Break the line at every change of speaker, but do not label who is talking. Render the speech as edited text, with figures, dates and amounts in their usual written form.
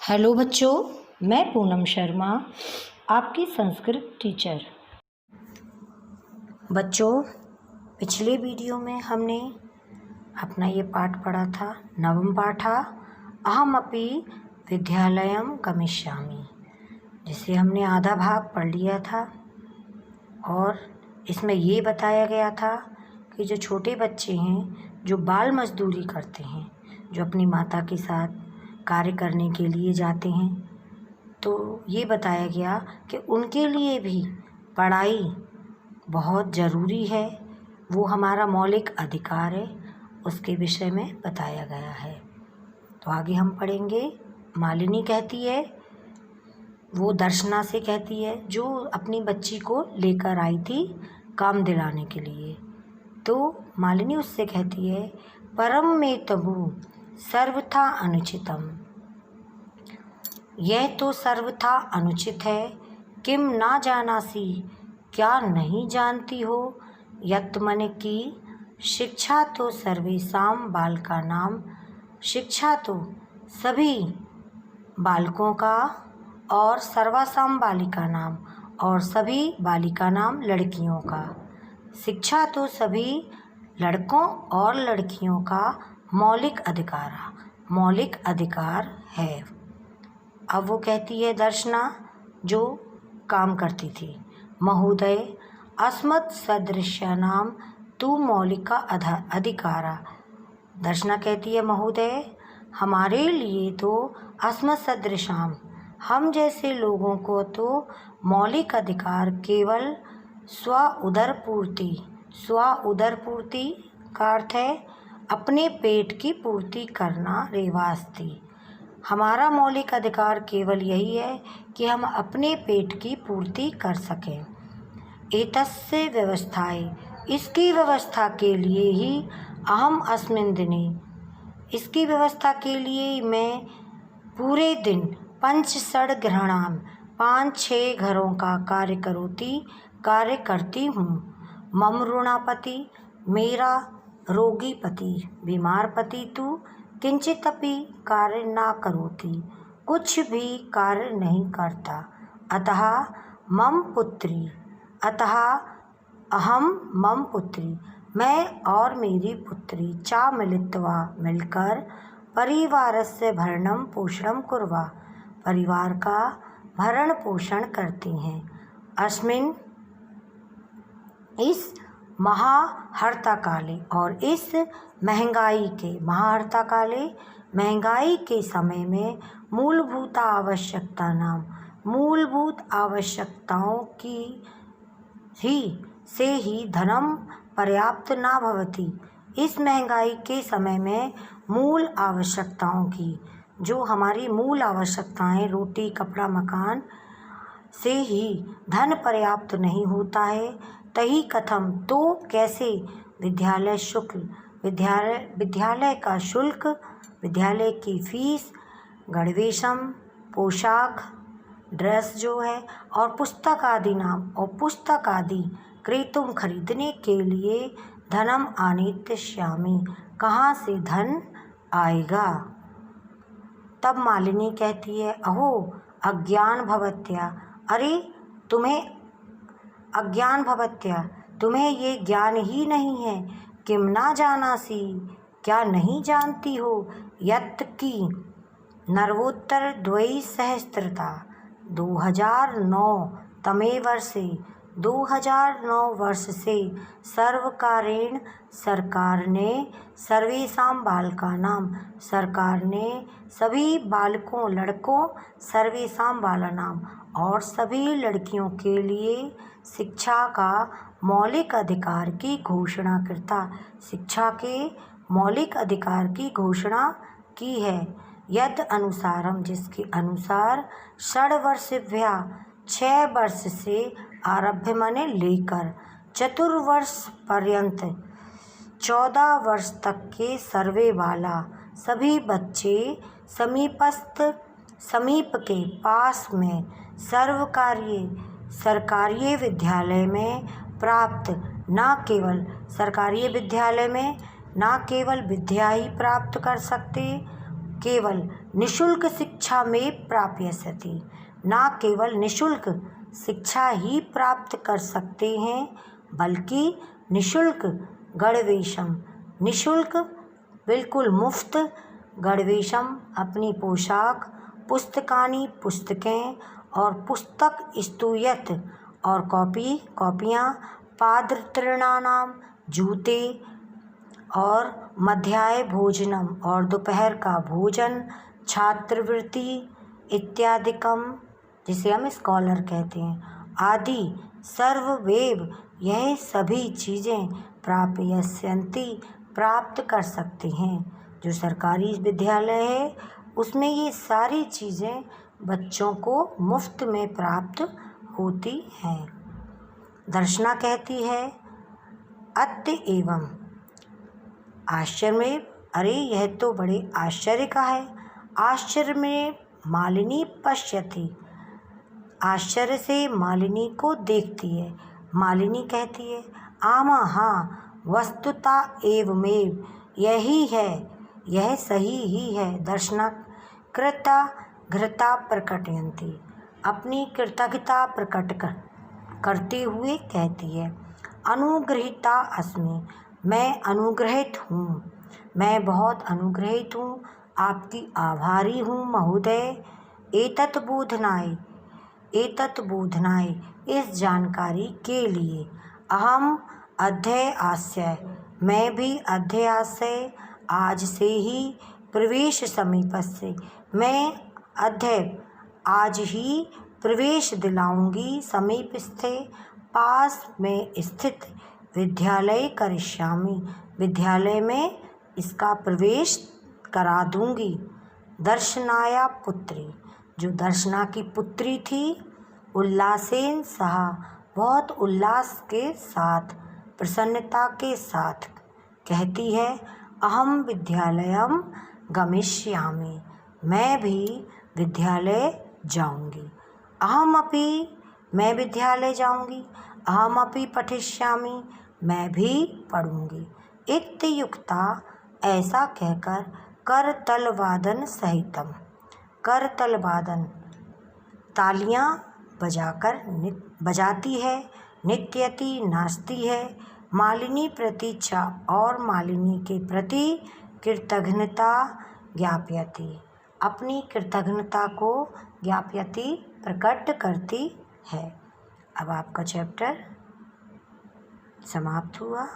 Hello बच्चों, मैं पूनम शर्मा, आपकी संस्कृत टीचर। बच्चों, पिछले वीडियो में हमने अपना ये पाठ पढ़ा था, नवम पाठा अहमपि विद्यालयम गमिष्यामि, जिसे हमने आधा भाग पढ़ लिया था। और इसमें ये बताया गया था कि जो छोटे बच्चे हैं, जो बाल मजदूरी करते हैं, जो अपनी माता के साथ कार्य करने के लिए जाते हैं, तो ये बताया गया कि उनके लिए भी पढ़ाई बहुत ज़रूरी है, वो हमारा मौलिक अधिकार है, उसके विषय में बताया गया है। तो आगे हम पढ़ेंगे। मालिनी कहती है, वो दर्शना से कहती है, जो अपनी बच्ची को लेकर आई थी काम दिलाने के लिए। तो मालिनी उससे कहती है, परम में तबु सर्वथा अनुचितम, यह तो सर्वथा अनुचित है। किम ना जानासी, क्या नहीं जानती हो। यत मन की शिक्षा तो सर्वेसाम बालका नाम, शिक्षा तो सभी बालकों का, और सर्वासाम बालिका नाम, और सभी बालिका नाम लड़कियों का। शिक्षा तो सभी लड़कों और लड़कियों का मौलिक अधिकार है। अब वो कहती है दर्शना, जो काम करती थी, महोदय अस्मत् सदृशानाम तु मौलिका अधिकारा। दर्शना कहती है, महोदय हमारे लिए तो अस्मत् सदृशाम, हम जैसे लोगों को तो मौलिक अधिकार केवल स्व उदर पूर्ति का अर्थ है अपने पेट की पूर्ति करना, रेवास्ति। हमारा मौलिक अधिकार केवल यही है कि हम अपने पेट की पूर्ति कर सकें। एतस्य व्यवस्थाएं, इसकी व्यवस्था के लिए ही अहम अस्मिन् दिने, इसकी व्यवस्था के लिए मैं पूरे दिन पंच षड गृहाणाम, 5-6 घरों का कार्य करती हूँ। मम ऋणापति, मेरा रोगी पति, बीमार पति तू किंचित अपि कार्य ना करोति, कुछ भी कार्य नहीं करता। अतः अहम मम पुत्री, मैं और मेरी पुत्री चा मिलित्वा, मिलकर परिवारस्य भरणं पोषणं कुर्वा, परिवार का भरण पोषण करती हैं। अस्मिन्, इस महाहर्ता काले, और इस महंगाई के महंगाई के समय में मूलभूत आवश्यकताओं की से ही धनम पर्याप्त ना भवति। इस महंगाई के समय में मूल आवश्यकताओं की, जो हमारी मूल आवश्यकताएं, रोटी कपड़ा मकान से ही धन पर्याप्त नहीं होता है। तही कथम, तो कैसे विद्यालय का शुल्क, विद्यालय की फीस, गणवेशम पोशाक ड्रेस जो है, और पुस्तक आदि क्रेतुम खरीदने के लिए धनम आनेष्यामि, कहाँ से धन आएगा। तब मालिनी कहती है, अहो अज्ञान भवत्या, अरे तुम्हें ये ज्ञान ही नहीं है। किम ना जानासी, क्या नहीं जानती हो। यत् की नर्वोत्तर 2009 तमे वर्षे, 2009 वर्ष से सर्वकारेण, सरकार ने, सर्वेसाम बालकानाम, सरकार ने सभी बालकों लड़कों, सर्वेसाम बालानाम, और सभी लड़कियों के लिए शिक्षा का मौलिक अधिकार की घोषणा करता, शिक्षा के मौलिक अधिकार की घोषणा की है। यद अनुसारम, जिसके अनुसार 6 वर्षेभ्यः, 6 वर्ष से आरभ्य माने लेकर, चतुर्वर्ष पर्यंत, 14 वर्ष तक के सर्वे वाला, सभी बच्चे समीप के पास में सरकारी विद्यालय में प्राप्त, न केवल सरकारी विद्यालय में न केवल विद्या ही प्राप्त कर सकते, केवल निशुल्क शिक्षा में प्राप्यस्यति, ना केवल निशुल्क शिक्षा ही प्राप्त कर सकते हैं बल्कि निशुल्क गणवेशम, निशुल्क बिल्कुल मुफ्त गणवेशम अपनी पोशाक, पुस्तकानि पुस्तकें और पुस्तक स्तूयत और कॉपियाँ, पादत्राणानाम जूते और मध्याह्न भोजनम और दोपहर का भोजन, छात्रवृत्ति इत्यादिकम जिसे हम स्कॉलर कहते हैं आदि सर्ववेव यह सभी चीज़ें प्राप्यस्यन्ति प्राप्त कर सकते हैं। जो सरकारी विद्यालय है उसमें ये सारी चीज़ें बच्चों को मुफ्त में प्राप्त होती हैं। दर्शना कहती है अतएवं आश्चर्य में, अरे यह तो बड़े आश्चर्य का है। आश्चर्य में मालिनी पश्यति, आश्चर्य से मालिनी को देखती है। मालिनी कहती है आमा हाँ वस्तुता एवमेव, यही है, यह सही ही है। दर्शना कृतज्ञता प्रकटयन्ति, अपनी कृतज्ञता प्रकट करते हुए कहती है अनुग्रहिता अस्मि, मैं अनुग्रहित हूँ, मैं बहुत अनुग्रहित हूँ, आपकी आभारी हूँ महोदय। एतत् बोधनाय इस जानकारी के लिए, अहम अध्ययास्य मैं भी अध्ययास्य आज से ही, प्रवेश समीपस्य मैं आज ही प्रवेश दिलाऊंगी, समीप स्थित पास में स्थित विद्यालय करिष्यामि, विद्यालय में इसका प्रवेश करा दूंगी। दर्शनाया पुत्री, जो दर्शना की पुत्री थी, उल्लासेन सहा बहुत उल्लास के साथ, प्रसन्नता के साथ कहती है अहम विद्यालयम गमिष्यामि, मैं भी विद्यालय जाऊंगी। अहमपि मैं विद्यालय जाऊंगी, अहमपि पठिष्यामि मैं भी पढ़ूंगी। इत्युक्ता ऐसा कहकर करतलवादन सहितम, करतलवादन तालियां बजाती है, नृत्यति नाचती है, मालिनी प्रतीक्षा और मालिनी के प्रति कृतज्ञता ज्ञापयति, अपनी कृतज्ञता को ज्ञापयति प्रकट करती है। अब आपका चैप्टर समाप्त हुआ।